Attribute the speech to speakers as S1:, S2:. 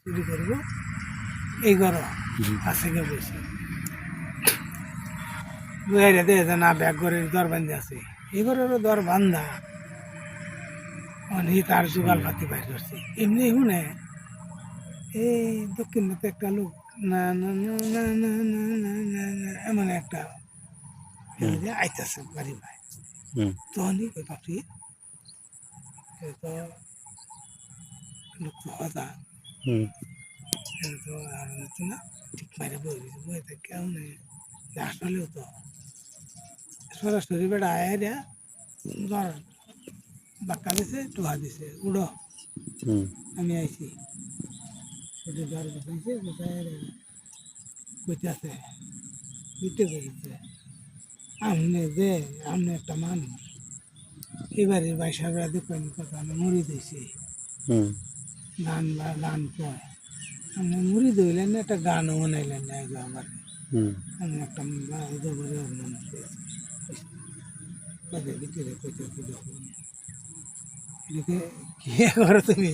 S1: চুরি করবো এই ঘর আছে কে বেশি বুঝাইলে দে না ব্যাগ ঘরের দর বান্ধে আছে এই ঘরেরও দর বান্ধা অনেক তার জোগাল পাতি বাইর করছে এমনি শুনে এই দক্ষিণাতে একটা লোক না না না না না না না না না এমন একটা আইতাছে বাড়ি ভাই তখনই ওই বাপি তো লোক তো হতা তো আর হচ্ছে না ঠিক মারে বই থাকে কেমন আসলেও তো সরাসরি বেড়া আয়া দেয়া ধর বাক্কা দিছে টোহা দিছে উড়ো আমি আইছি সেটা ধর বসাইছে বসায় কইতেছে দিতে বলছে আমনে যে আমনে একটা মানুষ এবারে বাইশারা দেখবেন কথা আমি মুড়ি দিয়েছি গান কয় আপনি মুড়ি ধইলেন না একটা গানও বানাইলেন না এগুলো আমার আমি একটা মানুষ তাদের ভিতরে কইতে যখন এটাকে কি করো তুমি